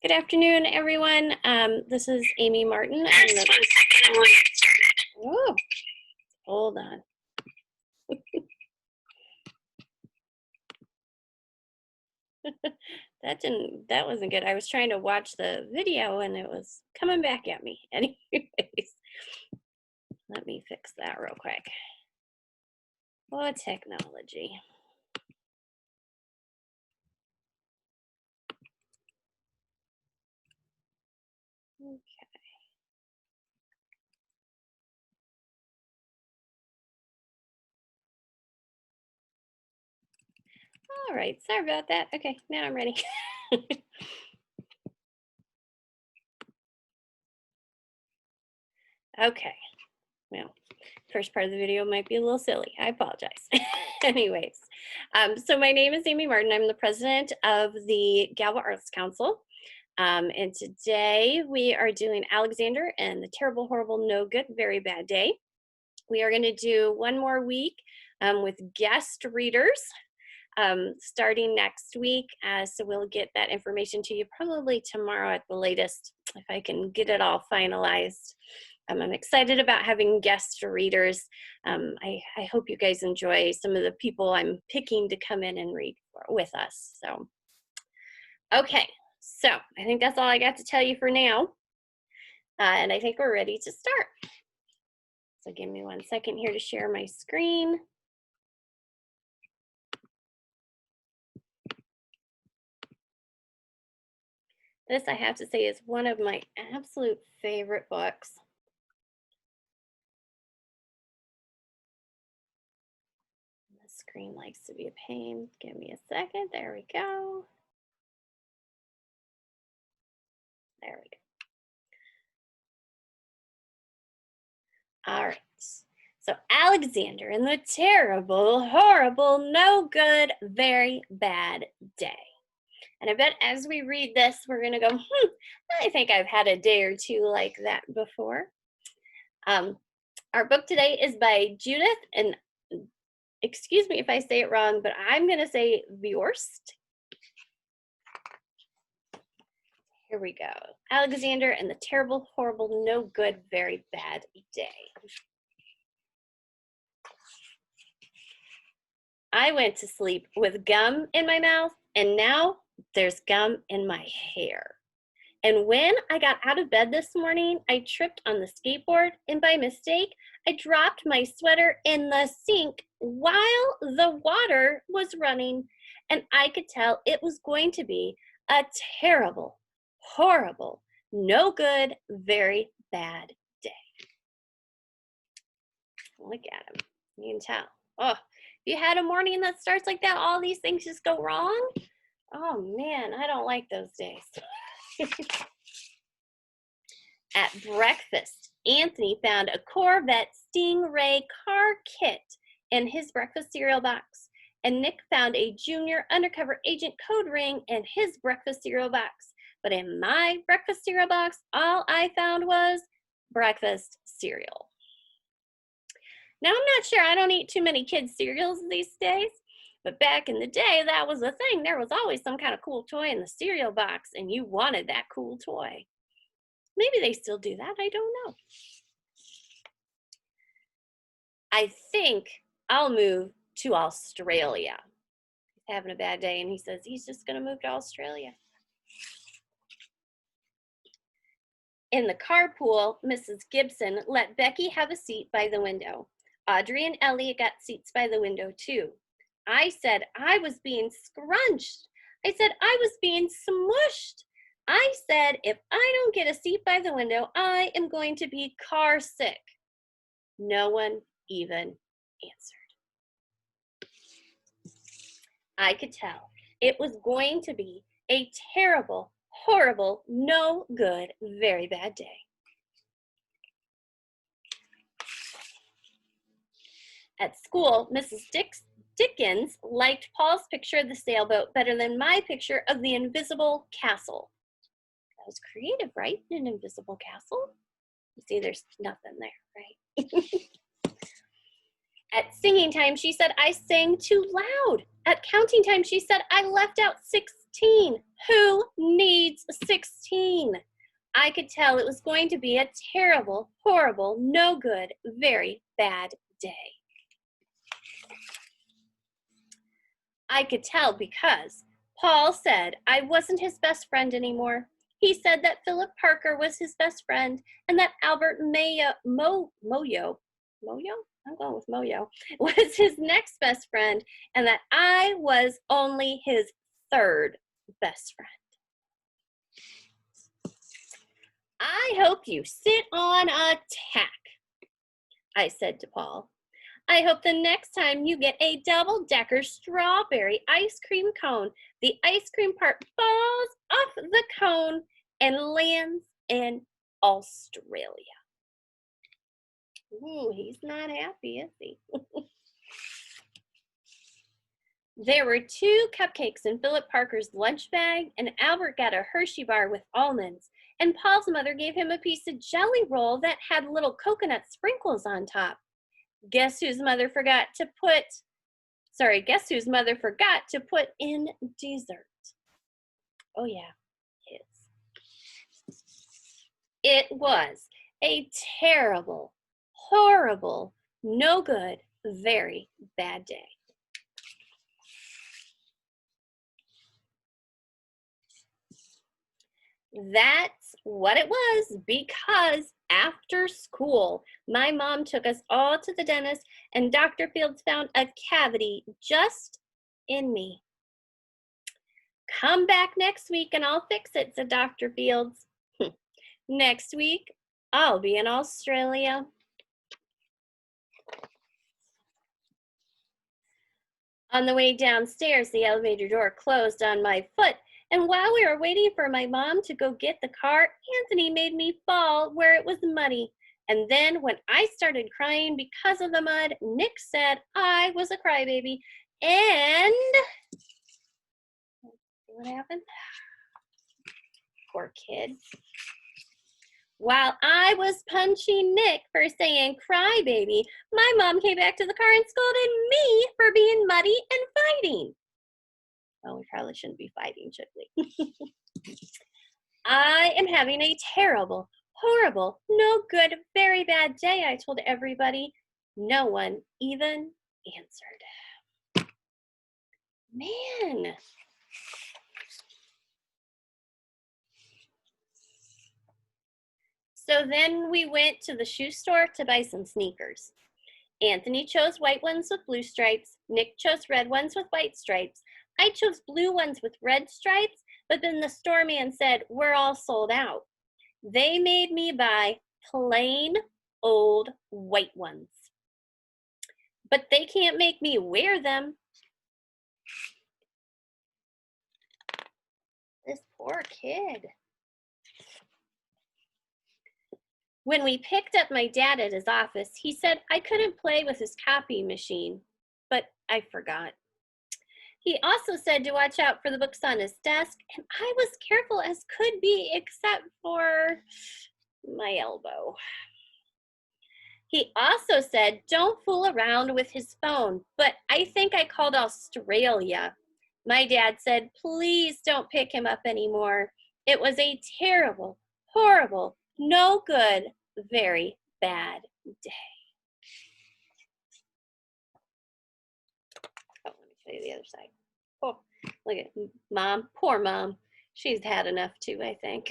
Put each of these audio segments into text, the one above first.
Good afternoon, everyone. This is Amy Martin. Just 1 second and we'll get started. Oh, hold on. That wasn't good. I was trying to watch the video and it was coming back at me. Anyways, let me fix that real quick. Oh, technology. Okay. All right, sorry about that. Okay, now I'm ready. Okay, well, first part of the video might be a little silly. I apologize. Anyways, so my name is Amy Martin. I'm the president of the Galva Arts Council. And today we are doing Alexander and the Terrible, Horrible, No Good, Very Bad Day. We are going to do one more week with guest readers starting next week. So we'll get that information to you probably tomorrow at the latest, if I can get it all finalized. I'm excited about having guest readers. I hope you guys enjoy some of the people I'm picking to come in and read with us. So, okay, so I think that's all I got to tell you for now. And I think we're ready to start. So give me 1 second here to share my screen. This, I have to say, is one of my absolute favorite books. The screen likes to be a pain. Give me a second. There we go. There we go. All right. So Alexander and the Terrible, Horrible, No Good, Very Bad Day. And I bet as we read this, we're going to go, I think I've had a day or two like that before. Our book today is by Judith, and excuse me if I say it wrong, but I'm going to say Viorst. Here we go. Alexander and the Terrible, Horrible, No Good, Very Bad Day. I went to sleep with gum in my mouth, and now there's gum in my hair. And when I got out of bed this morning, I tripped on the skateboard, and by mistake, I dropped my sweater in the sink while the water was running, and I could tell it was going to be a terrible, horrible, no good, very bad day. Look at him. You can tell. Oh, if you had a morning that starts like that, all these things just go wrong. Oh man, I don't like those days. At breakfast, Anthony found a Corvette Stingray car kit in his breakfast cereal box, and Nick found a junior undercover agent code ring in his breakfast cereal box. But in my breakfast cereal box, all I found was breakfast cereal. Now, I'm not sure, I don't eat too many kids' cereals these days, but back in the day, that was a thing. There was always some kind of cool toy in the cereal box, and you wanted that cool toy. Maybe they still do that, I don't know. I think I'll move to Australia. He's having a bad day, and he says he's just gonna move to Australia. In the carpool, Mrs. Gibson let Becky have a seat by the window. Audrey and Elliot got seats by the window too. I said I was being scrunched. I said I was being smushed. I said if I don't get a seat by the window, I am going to be car sick. No one even answered. I could tell it was going to be a terrible, horrible, no good, very bad day. At school, Mrs. Dickens liked Paul's picture of the sailboat better than my picture of the invisible castle. That was creative, right? An invisible castle. You see, there's nothing there, right? At singing time, she said I sang too loud. At counting time, she said I left out 16. Who needs 16? I could tell it was going to be a terrible, horrible, no good, very bad day. I could tell because Paul said I wasn't his best friend anymore. He said that Philip Parker was his best friend and that Albert Moyo, I'm going with Moyo, was his next best friend and that I was only his third best friend. I hope you sit on a tack, I said to Paul. I hope the next time you get a double-decker strawberry ice cream cone, the ice cream part falls off the cone and lands in Australia. Ooh, he's not happy, is he? There were 2 cupcakes in Philip Parker's lunch bag, and Albert got a Hershey bar with almonds, and Paul's mother gave him a piece of jelly roll that had little coconut sprinkles on top. Guess whose mother forgot to put in dessert? Oh yeah, his. It was a terrible, horrible, no good, very bad day. That's what it was, because after school, my mom took us all to the dentist and Dr. Fields found a cavity just in me. Come back next week and I'll fix it, said Dr. Fields. Next week, I'll be in Australia. On the way downstairs, the elevator door closed on my foot. And while we were waiting for my mom to go get the car, Anthony made me fall where it was muddy. And then when I started crying because of the mud, Nick said I was a crybaby. And what happened? Poor kid. While I was punching Nick for saying crybaby, my mom came back to the car and scolded me for being muddy and fighting. Well, we probably shouldn't be fighting, should we? I am having a terrible, horrible, no good, very bad day, I told everybody. No one even answered. Man. So then we went to the shoe store to buy some sneakers. Anthony chose white ones with blue stripes. Nick chose red ones with white stripes. I chose blue ones with red stripes, but then the store man said, we're all sold out. They made me buy plain old white ones. But they can't make me wear them. This poor kid. When we picked up my dad at his office, he said I couldn't play with his copying machine, but I forgot. He also said to watch out for the books on his desk, and I was careful as could be, except for my elbow. He also said don't fool around with his phone, but I think I called Australia. My dad said, please don't pick him up anymore. It was a terrible, horrible, no good, very bad day. Oh, let me show you the other side. Oh, look at Mom, poor Mom. She's had enough too, I think.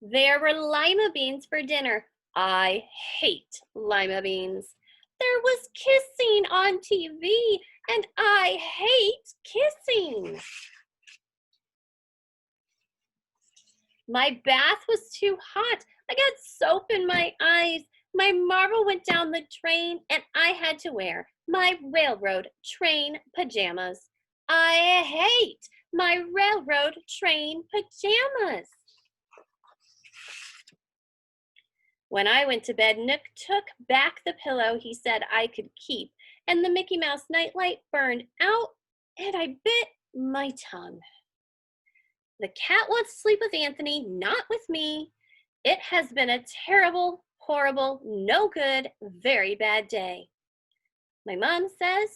There were lima beans for dinner. I hate lima beans. There was kissing on TV, and I hate kissing. My bath was too hot. I got soap in my eyes. My marble went down the drain, and I had to wear my railroad train pajamas. I hate my railroad train pajamas. When I went to bed, Nick took back the pillow he said I could keep, and the Mickey Mouse nightlight burned out, and I bit my tongue. The cat wants to sleep with Anthony, not with me. It has been a terrible, horrible, no good, very bad day. My mom says,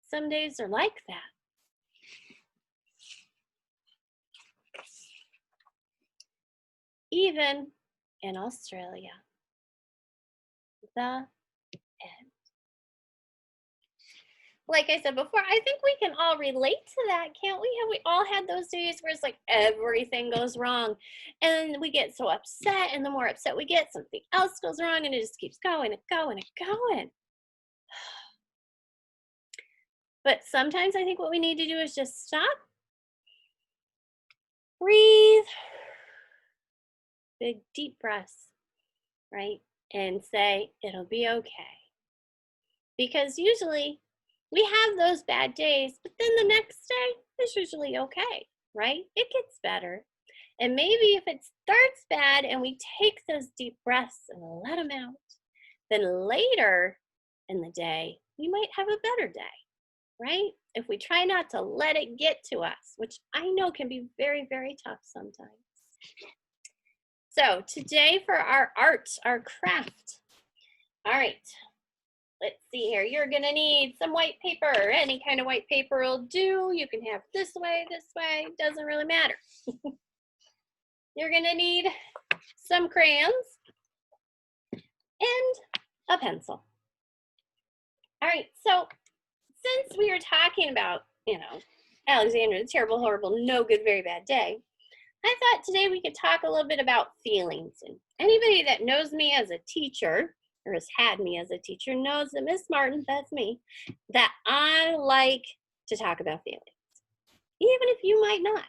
some days are like that. Even in Australia. The end. Like I said before, I think we can all relate to that, can't we? Have we all had those days where it's like everything goes wrong and we get so upset, and the more upset we get, something else goes wrong, and it just keeps going and going and going. But sometimes I think what we need to do is just stop, breathe, big deep breaths, right? And say, it'll be okay. Because usually we have those bad days, but then the next day is usually okay, right? It gets better. And maybe if it starts bad and we take those deep breaths and let them out, then later in the day, we might have a better day, right? If we try not to let it get to us, which I know can be very, very tough sometimes. So today for our art, our craft. All right, let's see here. You're gonna need some white paper. Any kind of white paper will do. You can have this way, doesn't really matter. You're gonna need some crayons and a pencil. All right, so since we were talking about, Alexander, the terrible, horrible, no good, very bad day, I thought today we could talk a little bit about feelings. And anybody that knows me as a teacher, or has had me as a teacher, knows that Miss Martin, that's me, that I like to talk about feelings, even if you might not.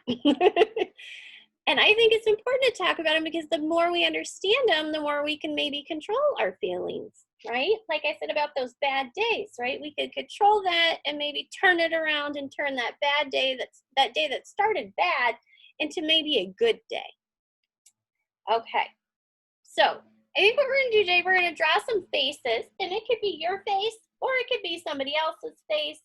And I think it's important to talk about them because the more we understand them, the more we can maybe control our feelings, right? Like I said about those bad days, right? We could control that and maybe turn it around and turn that bad day, that day that started bad, into maybe a good day. Okay, so I think what we're gonna do today, we're gonna draw some faces, and it could be your face or it could be somebody else's face,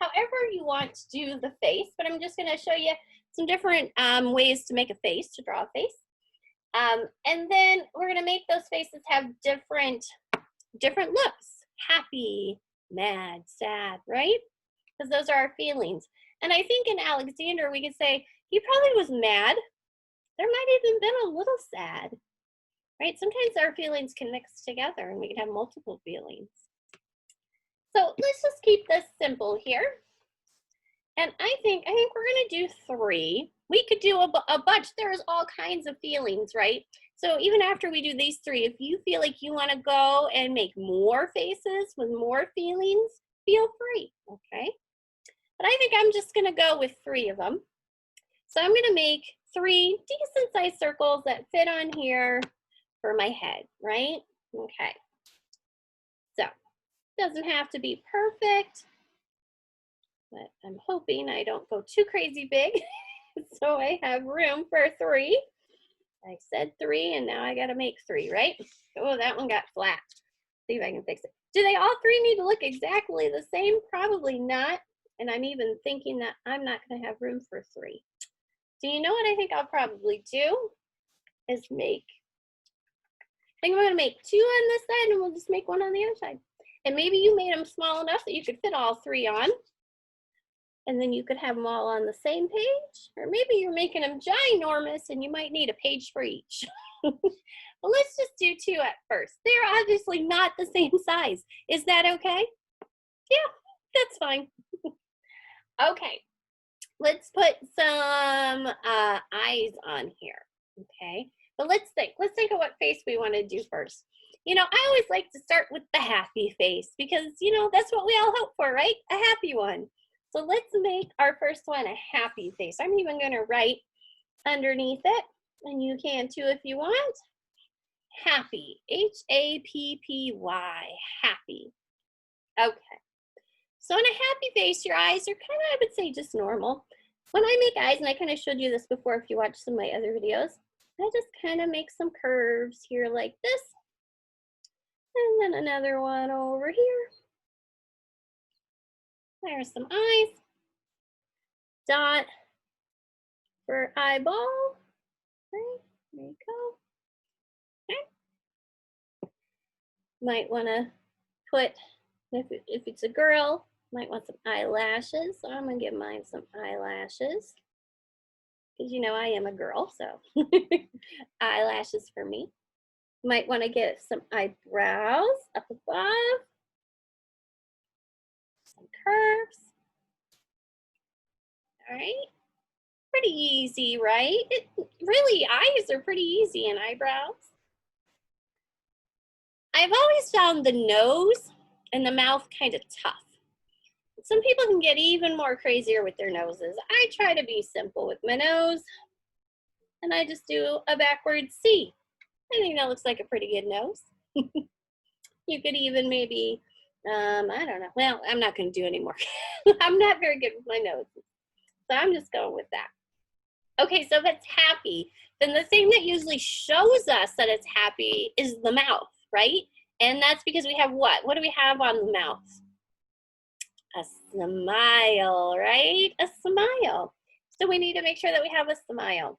however you want to do the face, but I'm just gonna show you some different ways to make a face, to draw a face. And then we're gonna make those faces have different looks, happy, mad, sad, right? Because those are our feelings. And I think in Alexander, we could say he probably was mad. There might even been a little sad, right? Sometimes our feelings can mix together and we can have multiple feelings. So let's just keep this simple here. And I think we're gonna do 3. We could do a bunch. There's all kinds of feelings, right? So even after we do these 3, if you feel like you wanna go and make more faces with more feelings, feel free, okay? But I think I'm just gonna go with 3 of them. So I'm gonna make 3 decent sized circles that fit on here for my head, right? Okay. So, doesn't have to be perfect, but I'm hoping I don't go too crazy big. So I have room for 3. I said 3 and now I gotta make 3, right? Oh, that one got flat. See if I can fix it. Do they all 3 need to look exactly the same? Probably not. And I'm even thinking that I'm not gonna have room for 3. Do you know what I think I'll probably do? Is I think I'm gonna make 2 on this side and we'll just make 1 on the other side. And maybe you made them small enough that you could fit all 3 on. And then you could have them all on the same page. Or maybe you're making them ginormous and you might need a page for each. Well, let's just do 2 at first. They're obviously not the same size. Is that okay? Yeah, that's fine. Okay, let's put some eyes on here, okay? But let's think of what face we want to do first. I always like to start with the happy face because, that's what we all hope for, right? A happy one. So let's make our first one a happy face. I'm even going to write underneath it, and you can too if you want. Happy, H-A-P-P-Y, happy. Okay. So in a happy face, your eyes are kind of, I would say, just normal. When I make eyes, and I kind of showed you this before if you watched some of my other videos, I just kind of make some curves here like this. And then another one over here. There's some eyes. Dot for eyeball. Right, there you go. Okay. Might want to put, if it's a girl, Might want some eyelashes, so I'm gonna give mine some eyelashes. Because you know I am a girl, so eyelashes for me. Might want to get some eyebrows up above, some curves. All right, pretty easy, right? Really, eyes are pretty easy and eyebrows. I've always found the nose and the mouth kind of tough. Some people can get even more crazier with their noses. I try to be simple with my nose, and I just do a backward C. I think that looks like a pretty good nose. You could even maybe, I don't know. Well, I'm not going to do anymore. I'm not very good with my noses. So I'm just going with that. Okay, so if it's happy, then the thing that usually shows us that it's happy is the mouth, right? And that's because we have what? What do we have on the mouth? A smile, right? A smile. So we need to make sure that we have a smile.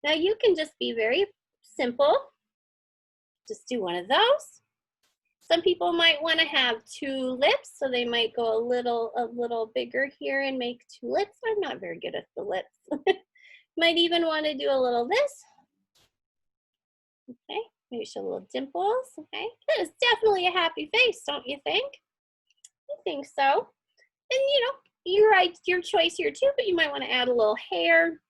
Now you can just be very simple. Just do one of those. Some people might want to have 2 lips, so they might go a little bigger here and make 2 lips. I'm not very good at the lips. Might even want to do a little this. Okay, maybe show little dimples. Okay, that is definitely a happy face, don't you think? I think so. And you know, you're right, your choice here too, but you might want to add a little hair.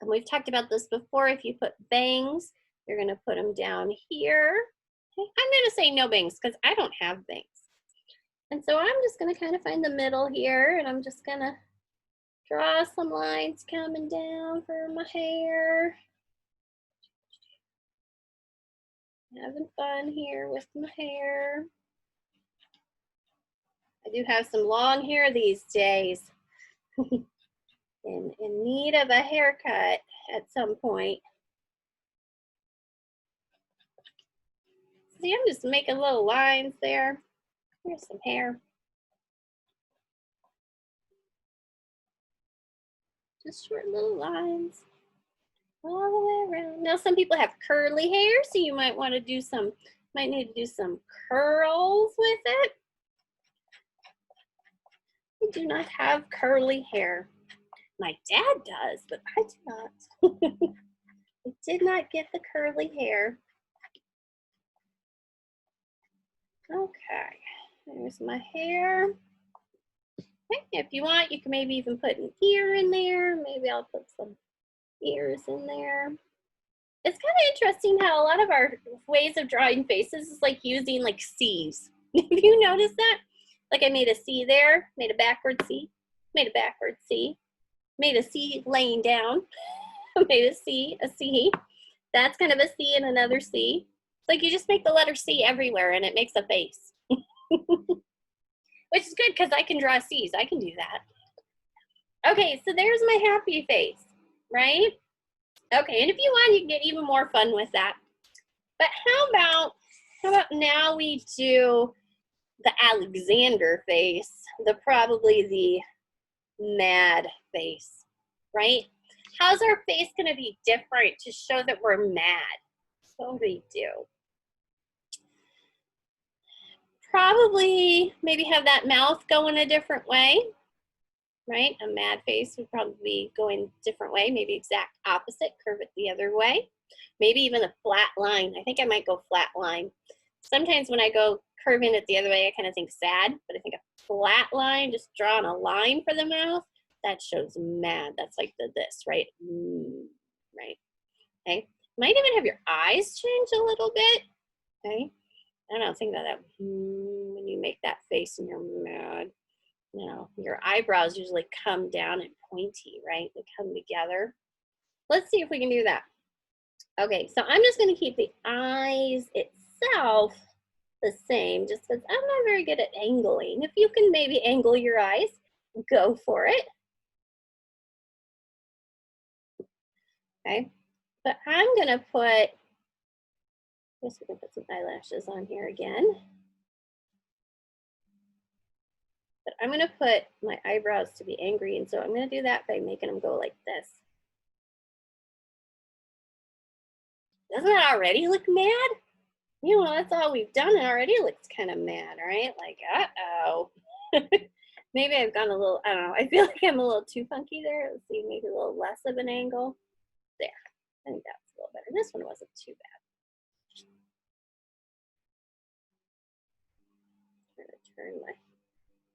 And we've talked about this before. If you put bangs, you're going to put them down here. Okay. I'm going to say no bangs because I don't have bangs. And so I'm just going to kind of find the middle here, and I'm just going to draw some lines coming down for my hair. Having fun here with my hair. I do have some long hair these days. in need of a haircut at some point. See, I'm just making little lines there. Here's some hair. Just short little lines all the way around. Now some people have curly hair, so you might want to do some, might need to do some curls with it. I do not have curly hair. My dad does, but I do not. I did not get the curly hair. Okay, there's my hair. Okay, if you want, you can maybe even put an ear in there. Maybe I'll put some ears in there. It's kind of interesting how a lot of our ways of drawing faces is like using like C's. Have you noticed that? Like I made a C there, made a backward C, made a backward C, made a C laying down, made a C, That's kind of a C and another C. It's like you just make the letter C everywhere and it makes a face. Which is good because I can draw C's. I can do that. Okay, so there's my happy face, right? Okay, and if you want, you can get even more fun with that. But how about now we do the Alexander face, probably the mad face, right? How's our face going to be different to show that we're mad? What do we do? Probably maybe have that mouth go in a different way, right? A mad face would probably be going a different way, maybe exact opposite, curve it the other way. Maybe even a flat line. I think I might go flat line. Sometimes when I go curving it the other way, I kind of think sad, but I think a flat line, just drawing a line for the mouth, that shows mad. That's like this, right? Right? Okay. Might even have your eyes change a little bit. Okay. I don't know, think about that. When you make that face and you're mad. You know, your eyebrows usually come down and pointy, right? They come together. Let's see if we can do that. Okay, so I'm just going to keep the eyes itself the same, just because I'm not very good at angling. If you can maybe angle your eyes, go for it. Okay, but I'm going to put, I guess we can put some eyelashes on here again. But I'm going to put my eyebrows to be angry, and so I'm going to do that by making them go like this. Doesn't that already look mad? You know, that's all we've done, and already looks kind of mad, right? Like, uh-oh. Maybe I've gone a little, I don't know. I feel like I'm a little too funky there. Let's see, maybe a little less of an angle. There. I think that's a little better. This one wasn't too bad. I'm gonna turn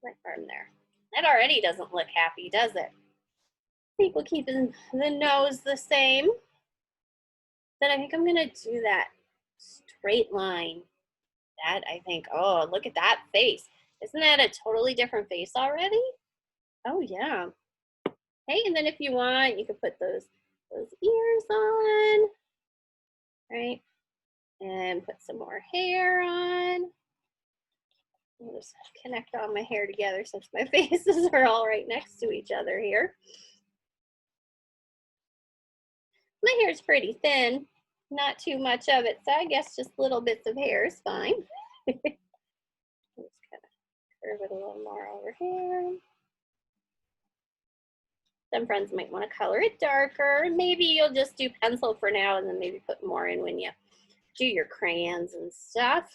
my arm there. That already doesn't look happy, does it? I think we'll keep the nose the same. Then I think I'm gonna do that straight line. That I think, oh, look at that face. Isn't that a totally different face already? Oh yeah. Hey, and then if you want, you could put those ears on, right? And put some more hair on. I'll just connect all my hair together since my faces are all right next to each other here. My hair is pretty thin, not too much of it, so I guess just little bits of hair is fine. Just kind of curve it a little more over here. Some friends might want to color it darker. Maybe you'll just do pencil for now and then maybe put more in when you do your crayons and stuff.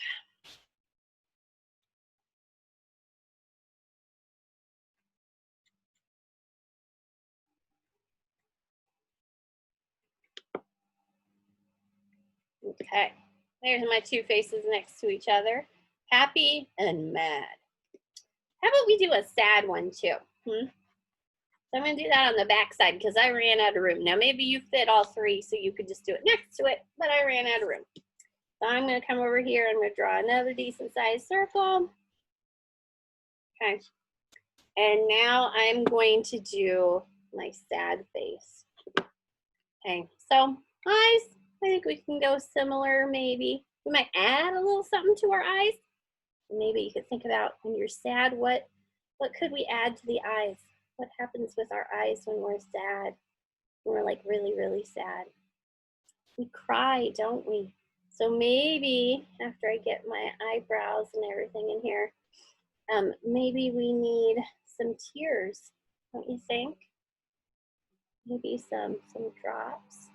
Okay, there's my two faces next to each other, happy and mad. How about we do a sad one too? So I'm gonna do that on the back side because I ran out of room. Now maybe you fit all three so you could just do it next to it, but I ran out of room. So I'm gonna come over here, I'm gonna draw another decent sized circle. Okay, and now I'm going to do my sad face. Okay, so eyes, I think we can go similar maybe. We might add a little something to our eyes. Maybe you could think about when you're sad, what could we add to the eyes? What happens with our eyes when we're sad? When we're like really, really sad. We cry, don't we? So maybe after I get my eyebrows and everything in here, maybe we need some tears, don't you think? Maybe some drops.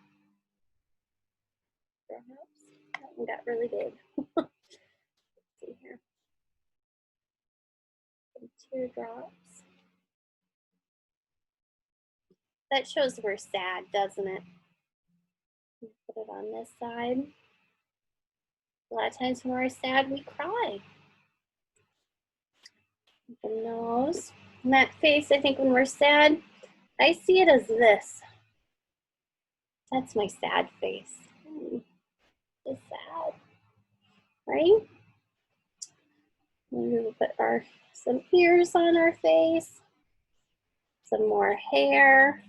Perhaps. That one got really big. Let's see here. Some teardrops. That shows we're sad, doesn't it? Put it on this side. A lot of times when we're sad, we cry. The nose. And that face, I think when we're sad, I see it as this. That's my sad face. It's sad, right? Maybe we'll put some ears on our face, some more hair.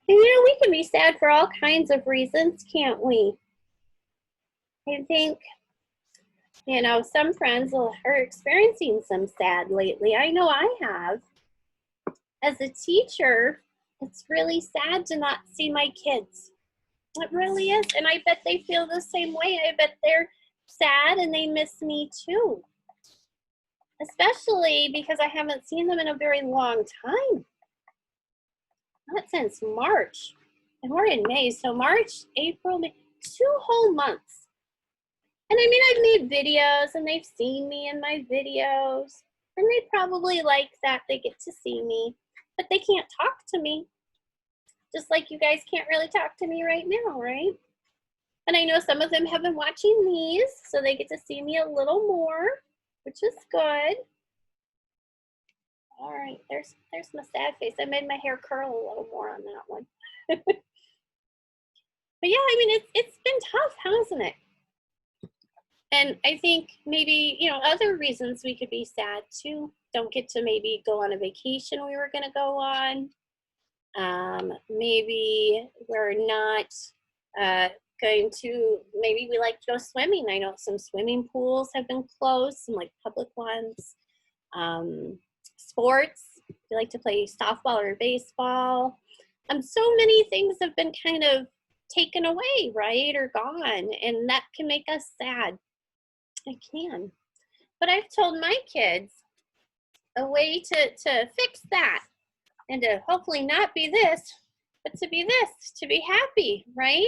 And we can be sad for all kinds of reasons, can't we? I think, some friends are experiencing some sad lately. I know I have. As a teacher, it's really sad to not see my kids. It really is. And I bet they feel the same way. I bet they're sad and they miss me too. Especially because I haven't seen them in a very long time. Not since March. And we're in May. So March, April, May, 2 whole months. And I mean, I've made videos and they've seen me in my videos. And they probably like that they get to see me. But they can't talk to me. Just like you guys can't really talk to me right now, right? And I know some of them have been watching these, so they get to see me a little more, which is good. All right, there's my sad face. I made my hair curl a little more on that one. But yeah, I mean, it's been tough, hasn't it? And I think maybe, other reasons we could be sad too. Don't get to maybe go on a vacation we were gonna go on. Maybe we're not maybe we like to go swimming. I know some swimming pools have been closed, some like public ones. Sports, we like to play softball or baseball. So many things have been kind of taken away, right, or gone, and that can make us sad. It can. But I've told my kids a way to fix that and to hopefully not be this, but to be this, to be happy, right?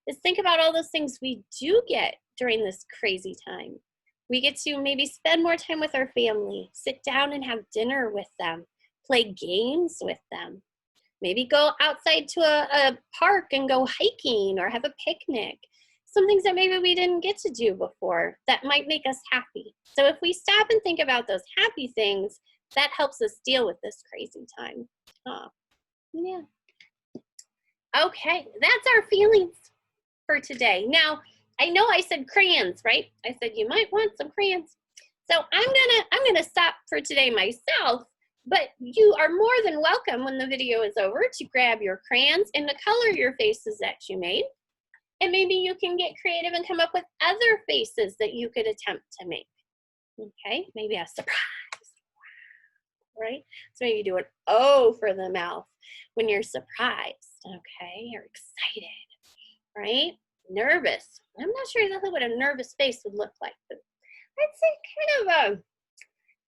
is think about all those things we do get during this crazy time. We get to maybe spend more time with our family, sit down and have dinner with them, play games with them. Maybe go outside to a park and go hiking or have a picnic. Some things that maybe we didn't get to do before that might make us happy. So if we stop and think about those happy things, that helps us deal with this crazy time. Yeah. Okay, that's our feelings for today. Now, I know I said crayons, right? I said you might want some crayons. So I'm gonna stop for today myself, but you are more than welcome when the video is over to grab your crayons and to color your faces that you made. And maybe you can get creative and come up with other faces that you could attempt to make. Okay, maybe a surprise, right? So maybe do an O for the mouth when you're surprised, okay, or excited, right? Nervous. I'm not sure exactly what a nervous face would look like, but I'd say kind of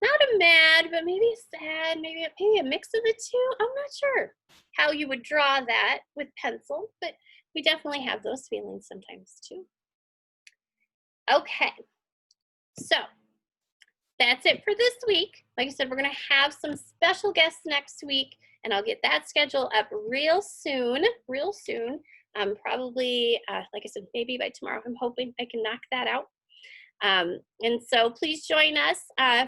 not a mad, but maybe sad, maybe a mix of the two. I'm not sure how you would draw that with pencil, but we definitely have those feelings sometimes too. Okay, so that's it for this week. Like I said, we're gonna have some special guests next week, and I'll get that schedule up real soon, probably, like I said, maybe by tomorrow. I'm hoping I can knock that out. And so please join us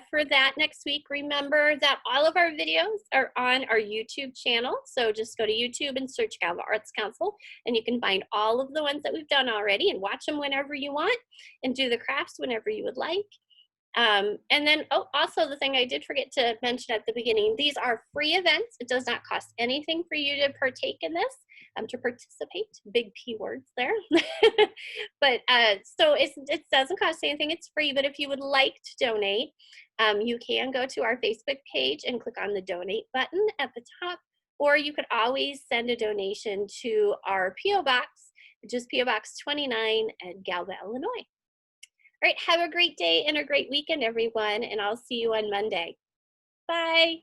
for that next week. Remember that all of our videos are on our YouTube channel. So just go to YouTube and search Galva Arts Council, and you can find all of the ones that we've done already and watch them whenever you want and do the crafts whenever you would like. And then, oh, also the thing I did forget to mention at the beginning, these are free events. It does not cost anything for you to partake in this, to participate, big P words there. But so it doesn't cost anything, it's free, but if you would like to donate, you can go to our Facebook page and click on the donate button at the top, or you could always send a donation to our P.O. Box, which is P.O. Box 29 at Galva, Illinois. All right, have a great day and a great weekend, everyone, and I'll see you on Monday. Bye.